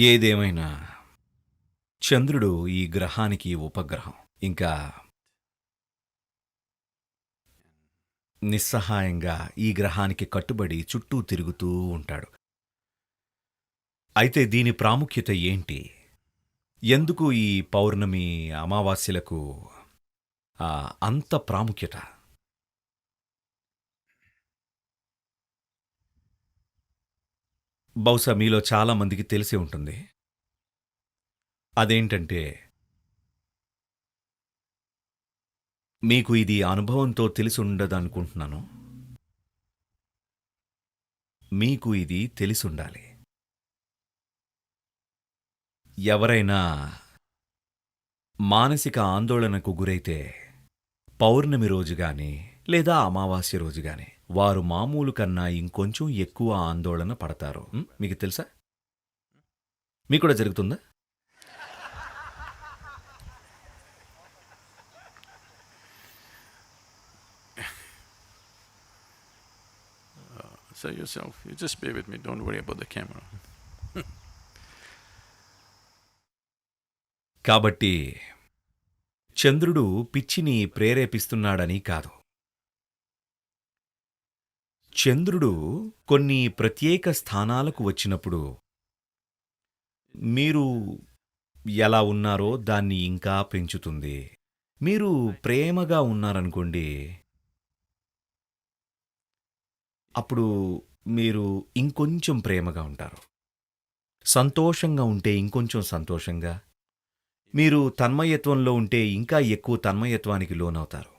ఏదేమైనా చంద్రుడు ఈ గ్రహానికి ఉపగ్రహం. ఇంకా నిస్సహాయంగా ఈ గ్రహానికి కట్టుబడి చుట్టూ తిరుగుతూ ఉంటాడు. అయితే దీని ప్రాముఖ్యత ఏంటి? ఎందుకు ఈ పౌర్ణమి, అమావాస్యలకు అంత ప్రాముఖ్యత? బహుశా మీలో చాలా మందికి తెలిసే ఉంటుంది. అదేంటంటే, మీకు ఇది అనుభవంతో తెలిసుండదనుకుంటున్నాను. మీకు ఇది తెలిసుండాలి. ఎవరైనా మానసిక ఆందోళనకు గురైతే పౌర్ణమి రోజు గాని, లేదా అమావాస్య రోజు గాని, వారు మామూలు కన్నా ఇంకొంచెం ఎక్కువ ఆందోళన పడతారు. మీకు తెలుసా? మీకు కూడా జరుగుతుందా? Say yourself, you just be with me, don't worry about the camera. కాబట్టి చంద్రుడు పిచ్చిని ప్రేరేపిస్తున్నాడని కాదు. చంద్రుడు కొన్ని ప్రత్యేక స్థానాలకు వచ్చినప్పుడు మీరు ఎలా ఉన్నారో దాన్ని ఇంకా పెంచుతుంది. మీరు ప్రేమగా ఉన్నారనుకోండి, అప్పుడు మీరు ఇంకొంచెం ప్రేమగా ఉంటారు. సంతోషంగా ఉంటే ఇంకొంచెం సంతోషంగా, మీరు తన్మయత్వంలో ఉంటే ఇంకా ఎక్కువ తన్మయత్వానికి లోనవుతారు.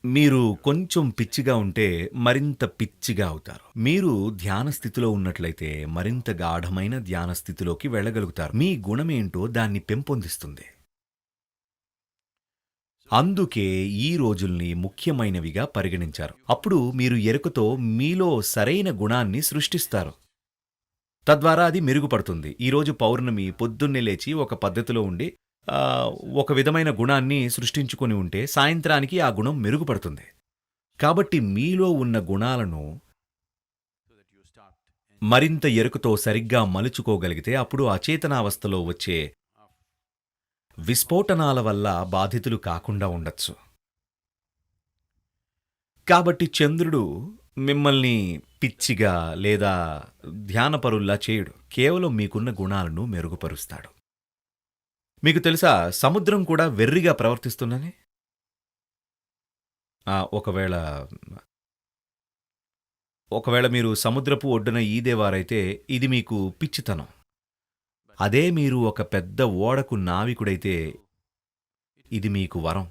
మీరు కొంచెం పిచ్చిగా ఉంటే మరింత పిచ్చిగా అవుతారు. మీరు ధ్యాన స్థితిలో ఉన్నట్లయితే మరింత గాఢమైన ధ్యాన స్థితిలోకి వెళ్ళగలుగుతారు. మీ గుణమేంటో దాన్ని పెంపొందిస్తుంది. అందుకే ఈ రోజుల్ని ముఖ్యమైనవిగా పరిగణించారు. అప్పుడు మీరు ఎరుకతో మీలో సరైన గుణాన్ని సృష్టిస్తారు. తద్వారా అది మెరుగుపడుతుంది. ఈరోజు పౌర్ణమి పొద్దున్నే లేచి ఒక పద్ధతిలో ఉండి ఒక విధమైన గుణాన్ని సృష్టించుకొని ఉంటే సాయంత్రానికి ఆ గుణం మెరుగుపడుతుంది. కాబట్టి మీలో ఉన్న గుణాలను మరింత ఎరుకతో సరిగ్గా మలుచుకోగలిగితే అప్పుడు అచేతనావస్థలో వచ్చే విస్ఫోటనాల వల్ల బాధితులు కాకుండా ఉండొచ్చు. కాబట్టి చంద్రుడు మిమ్మల్ని పిచ్చిగా లేదా ధ్యానపరుల్లా చేయడు. కేవలం మీకున్న గుణాలను మెరుగుపరుస్తాడు. మీకు తెలుసా, సముద్రం కూడా వెర్రిగా ప్రవర్తిస్తున్నది. ఒకవేళ మీరు సముద్రపు ఒడ్డున ఈదేవారైతే ఇది మీకు పిచ్చితనం. అదే మీరు ఒక పెద్ద ఓడకు నావికుడైతే ఇది మీకు వరం.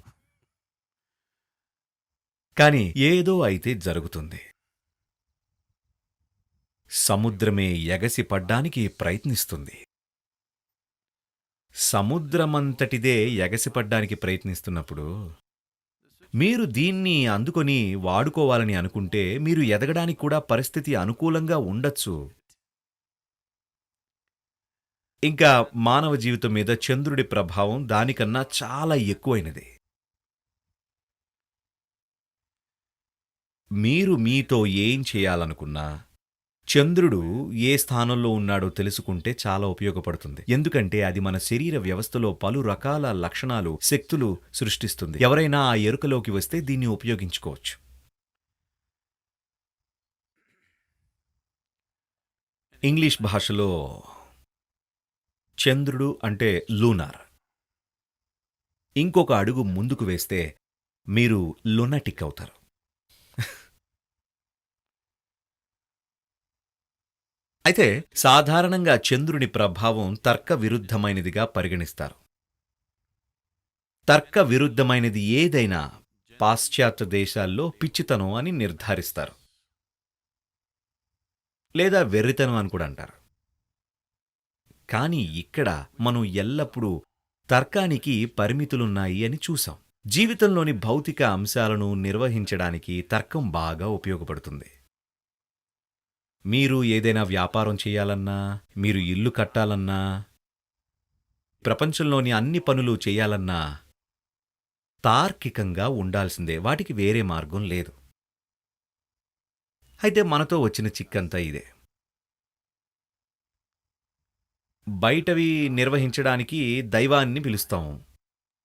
కాని ఏదో అయితే జరుగుతుంది. సముద్రమే ఎగసిపడ్డానికి ప్రయత్నిస్తుంది. సముద్రమంతటిదే ఎగసిపడ్డానికి ప్రయత్నిస్తున్నప్పుడు మీరు దీన్ని అందుకొని వాడుకోవాలని అనుకుంటే మీరు ఎదగడానికి కూడా పరిస్థితి అనుకూలంగా ఉండొచ్చు. ఇంకా మానవ జీవితం మీద చంద్రుడి ప్రభావం దానికన్నా చాలా ఎక్కువైనది. మీరు మీతో ఏం చేయాలనుకున్నా చంద్రుడు ఏ స్థానంలో ఉన్నాడో తెలుసుకుంటే చాలా ఉపయోగపడుతుంది. ఎందుకంటే అది మన శరీర వ్యవస్థలో పలు రకాల లక్షణాలు, శక్తులు సృష్టిస్తుంది. ఎవరైనా ఆ ఎరుకలోకి వస్తే దీన్ని ఉపయోగించుకోవచ్చు. ఇంగ్లీష్ భాషలో చంద్రుడు అంటే లూనార్. ఇంకొక అడుగు ముందుకు వేస్తే మీరు లునాటిక్ అవుతారు. అయితే సాధారణంగా చంద్రుని ప్రభావం తర్క విరుద్ధమైనదిగా పరిగణిస్తారు. తర్క విరుద్ధమైనది ఏదైనా పాశ్చాత్య దేశాల్లో పిచ్చితనం అని నిర్ధారిస్తారు. లేదా వెర్రితనం అని కూడా అంటారు. కానీ ఇక్కడ మనం ఎల్లప్పుడూ తర్కానికి పరిమితులున్నాయి అని చూసాం. జీవితంలోని భౌతిక అంశాలను నిర్వహించడానికి తర్కం బాగా ఉపయోగపడుతుంది. మీరు ఏదైనా వ్యాపారం చేయాలన్నా, మీరు ఇల్లు కట్టాలన్నా, ప్రపంచంలోని అన్ని పనులు చేయాలన్నా తార్కికంగా ఉండాల్సిందే. వాటికి వేరే మార్గం లేదు. అయితే మనతో వచ్చిన చిక్కంతా ఇదే. బయటవి నిర్వహించడానికి దైవాన్ని పిలుస్తాం.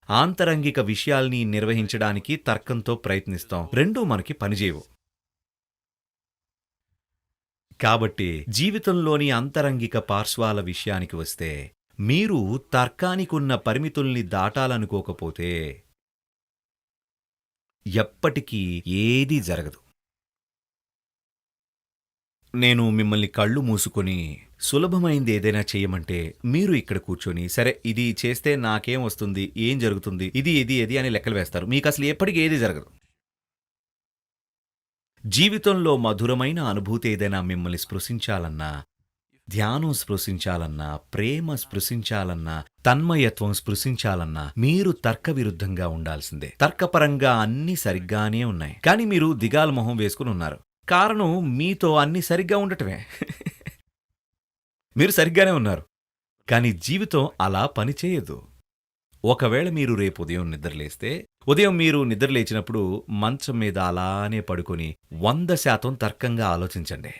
ఆంతరంగిక విషయాల్ని నిర్వహించడానికి తర్కంతో ప్రయత్నిస్తాం. రెండూ మనకి పనిచేయవు. కాబట్టి జీవితంలోని అంతరంగిక పార్శ్వాల విషయానికి వస్తే, మీరు తర్కానికున్న పరిమితుల్ని దాటాలనుకోకపోతే ఎప్పటికీ ఏదీ జరగదు. నేను మిమ్మల్ని కళ్ళు మూసుకొని సులభమైంది ఏదైనా చేయమంటే మీరు ఇక్కడ కూర్చొని సరే ఇది చేస్తే నాకేం వస్తుంది, ఏం జరుగుతుంది, ఇది అని లెక్కలు వేస్తారు. మీకు అసలు ఎప్పటికీ ఏది జరగదు. జీవితంలో మధురమైన అనుభూతి ఏదైనా మిమ్మల్ని స్పృశించాలన్నా, ధ్యానం స్పృశించాలన్నా, ప్రేమ స్పృశించాలన్నా, తన్మయత్వం స్పృశించాలన్నా మీరు తర్క విరుద్ధంగా ఉండాల్సిందే. తర్కపరంగా అన్నీ సరిగ్గానే ఉన్నాయి, కానీ మీరు దిగాల మొహం వేసుకుని ఉన్నారు. కారణం మీతో అన్నీ సరిగ్గా ఉండటమే. మీరు సరిగ్గానే ఉన్నారు, కానీ జీవితం అలా పనిచేయదు. ఒకవేళ మీరు రేపు ఉదయం మీరు నిద్రలేచినప్పుడు మంచం మీద అలానే పడుకొని 100% తర్కంగా ఆలోచించండి.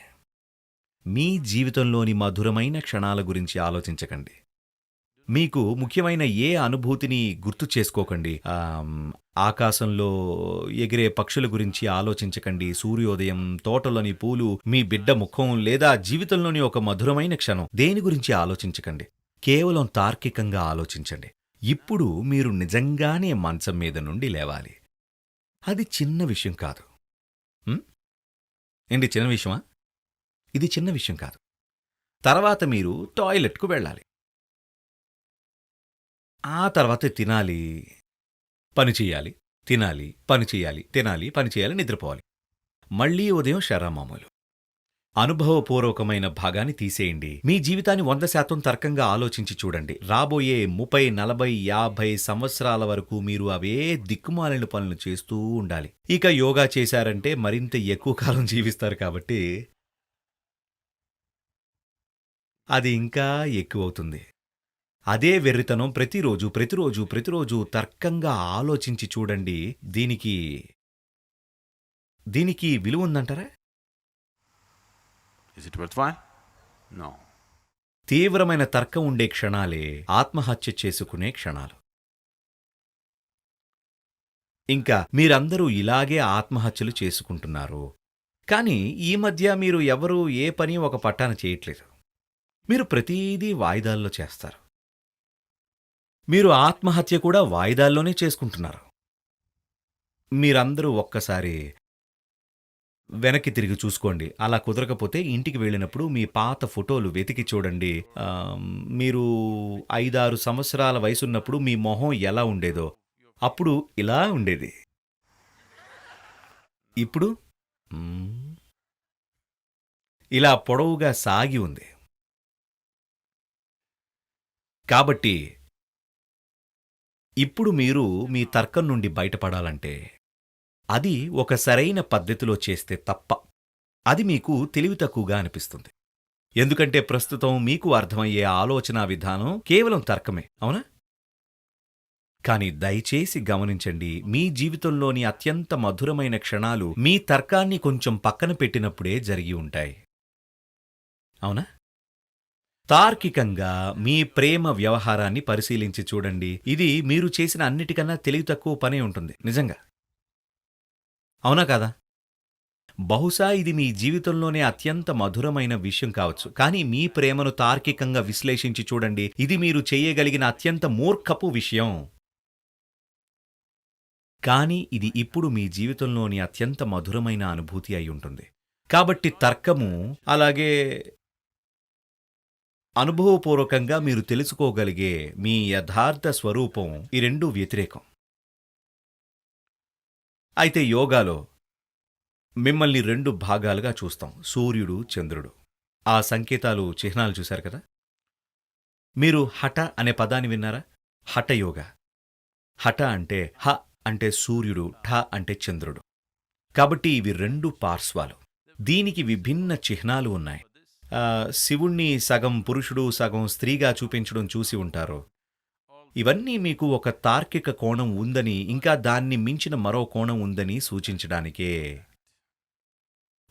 మీ జీవితంలోని మధురమైన క్షణాల గురించి ఆలోచించకండి. మీకు ముఖ్యమైన ఏ అనుభూతిని గుర్తు చేసుకోకండి. ఆకాశంలో ఎగిరే పక్షుల గురించి ఆలోచించకండి. సూర్యోదయం, తోటలోని పూలు, మీ బిడ్డ ముఖం లేదా జీవితంలోని ఒక మధురమైన క్షణం, దేని గురించి ఆలోచించకండి. కేవలం తార్కికంగా ఆలోచించండి. ఇప్పుడు మీరు నిజంగానే మంచం మీద నుండి లేవాలి. అది చిన్న విషయం కాదు. ఏంటి చిన్న విషయమా? ఇది చిన్న విషయం కాదు. తర్వాత మీరు టాయిలెట్కు వెళ్ళాలి. ఆ తర్వాత తినాలి, పని చెయ్యాలి, తినాలి, పని చెయ్యాలి, తినాలి, పని చెయ్యాలి, నిద్రపోవాలి. మళ్లీ ఉదయం శరామామూలు. అనుభవపూర్వకమైన భాగాన్ని తీసేయండి. మీ జీవితాన్ని 100% తర్కంగా ఆలోచించి చూడండి. రాబోయే 30, 40, 50 సంవత్సరాల వరకు మీరు అవే దిక్కుమాలిన పనులు చేస్తూ ఉండాలి. ఇక యోగా చేశారంటే మరింత ఎక్కువ కాలం జీవిస్తారు కాబట్టి అది ఇంకా ఎక్కువవుతుంది. అదే వెర్రితనం ప్రతిరోజు తర్కంగా ఆలోచించి చూడండి. దీనికి విలువ ఉందంటారా? Is it worthwhile? No. తీవ్రమైన తర్కం ఉండే క్షణాలే ఆత్మహత్య చేసుకునే క్షణాలు. ఇంకా మీరందరూ ఇలాగే ఆత్మహత్యలు చేసుకుంటున్నారు. కానీ ఈ మధ్య మీరు ఎవరూ ఏ పని ఒక పట్టాన చేయట్లేదు. మీరు ప్రతీదీ వాయిదాల్లో చేస్తారు. మీరు ఆత్మహత్య కూడా వాయిదాల్లోనే చేసుకుంటున్నారు. మీరందరూ ఒక్కసారి వెనక్కి తిరిగి చూసుకోండి. అలా కుదరకపోతే ఇంటికి వెళ్ళినప్పుడు మీ పాత ఫోటోలు వెతికి చూడండి. మీరు 5-6 సంవత్సరాల వయసున్నప్పుడు మీ మొహం ఎలా ఉండేదో. అప్పుడు ఇలా ఉండేది. ఇప్పుడు ఇలా పొడవుగా సాగి ఉంది. కాబట్టి ఇప్పుడు మీరు మీ తర్కం నుండి బయటపడాలంటే అది ఒక సరైన పద్ధతిలో చేస్తే తప్ప. అది మీకు తెలివి తక్కువగా అనిపిస్తుంది. ఎందుకంటే ప్రస్తుతం మీకు అర్థమయ్యే ఆలోచనా విధానం కేవలం తర్కమే, అవునా? కానీ దయచేసి గమనించండి, మీ జీవితంలోని అత్యంత మధురమైన క్షణాలు మీ తర్కాన్ని కొంచెం పక్కన పెట్టినప్పుడే జరిగి ఉంటాయి, అవునా? తార్కికంగా మీ ప్రేమ వ్యవహారాన్ని పరిశీలించి చూడండి. ఇది మీరు చేసిన అన్నిటికన్నా తెలివి తక్కువ పనే ఉంటుంది, నిజంగా. అవునా కాదా? బహుశా ఇది మీ జీవితంలోనే అత్యంత మధురమైన విషయం కావచ్చు. కానీ మీ ప్రేమను తార్కికంగా విశ్లేషించి చూడండి. ఇది మీరు చేయగలిగిన అత్యంత మూర్ఖపు విషయం. కానీ ఇది ఇప్పుడు మీ జీవితంలోని అత్యంత మధురమైన అనుభూతి అయి ఉంటుంది. కాబట్టి తర్కము, అలాగే అనుభవపూర్వకంగా మీరు తెలుసుకోగలిగే మీ యథార్థ స్వరూపం, ఈ రెండూ వ్యతిరేకం. అయితే యోగాలో మిమ్మల్ని 2 భాగాలుగా చూస్తాం, సూర్యుడు, చంద్రుడు. ఆ సంకేతాలు, చిహ్నాలు చూశారు కదా? మీరు హఠ అనే పదాన్ని విన్నారా? హఠయోగా. హఠ అంటే హ అంటే సూర్యుడు, ఠ అంటే చంద్రుడు. కాబట్టి ఇవి 2 పార్శ్వాలు. దీనికి విభిన్న చిహ్నాలు ఉన్నాయి. శివుణ్ణి సగం పురుషుడు సగం స్త్రీగా చూపించడం చూసి ఉంటారు. ఇవన్నీ మీకు ఒక తార్కిక కోణం ఉందని, ఇంకా దాన్ని మించిన మరో కోణం ఉందని సూచించడానికే.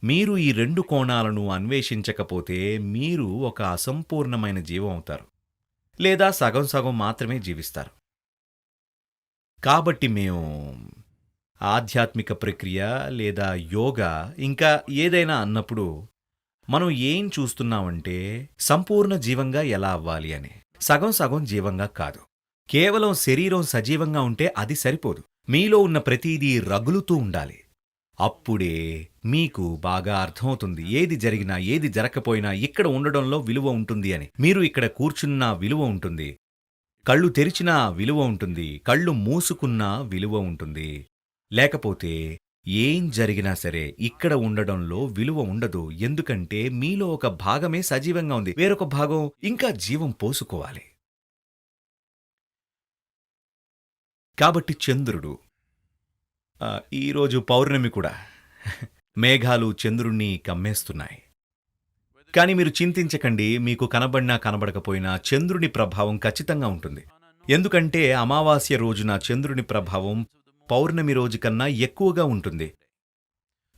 మీరు ఈ 2 కోణాలను అన్వేషించకపోతే మీరు ఒక అసంపూర్ణమైన జీవం అవుతారు. లేదా సగం సగం మాత్రమే జీవిస్తారు. కాబట్టి మేము ఆధ్యాత్మిక ప్రక్రియ లేదా యోగా ఇంకా ఏదైనా అన్నప్పుడు మనం ఏం చూస్తున్నామంటే సంపూర్ణ జీవంగా ఎలా అవ్వాలి అని. సగం సగం జీవంగా కాదు. కేవలం శరీరం సజీవంగా ఉంటే అది సరిపోదు. మీలో ఉన్న ప్రతిదీ రగులుతూ ఉండాలి. అప్పుడే మీకు బాగా అర్థమవుతుంది ఏది జరిగినా ఏది జరగకపోయినా ఇక్కడ ఉండడంలో విలువ ఉంటుంది అని. మీరు ఇక్కడ కూర్చున్నా విలువ ఉంటుంది, కళ్ళు తెరిచినా విలువ ఉంటుంది, కళ్ళు మూసుకున్నా విలువ ఉంటుంది. లేకపోతే ఏం జరిగినా సరే ఇక్కడ ఉండడంలో విలువ ఉండదు. ఎందుకంటే మీలో ఒక భాగమే సజీవంగా ఉంది, వేరొక భాగం ఇంకా జీవం పోసుకోవాలి. కాబట్టి చంద్రుడు ఈరోజు పౌర్ణమి కూడా మేఘాలు చంద్రుణ్ణి కమ్మేస్తున్నాయి. కానీ మీరు చింతించకండి, మీకు కనబడినా కనబడకపోయినా చంద్రుని ప్రభావం ఖచ్చితంగా ఉంటుంది. ఎందుకంటే అమావాస్య రోజున చంద్రుని ప్రభావం పౌర్ణమి రోజు కన్నా ఎక్కువగా ఉంటుంది.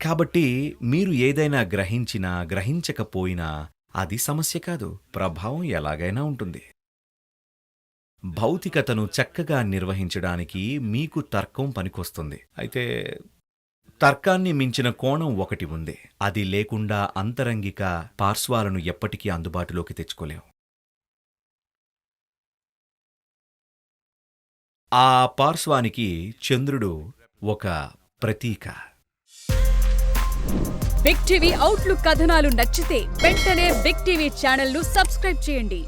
కాబట్టి మీరు ఏదైనా గ్రహించినా గ్రహించకపోయినా అది సమస్య కాదు, ప్రభావం ఎలాగైనా ఉంటుంది. భౌతికతను చక్కగా నిర్వహించడానికి మీకు తర్కం పనికొస్తుంది. అయితే తర్కాన్ని మించిన కోణం ఒకటి ఉంది. అది లేకుండా అంతరంగిక పార్శ్వాలను ఎప్పటికీ అందుబాటులోకి తెచ్చుకోలేం. ఆ పార్శ్వానికి చంద్రుడు ఒక ప్రతీక. బిగ్ టీవీ అవుట్లుక్ కథనాలు నచ్చితే వెంటనే బిగ్ టీవీ ఛానల్ ను సబ్స్క్రైబ్ చేయండి.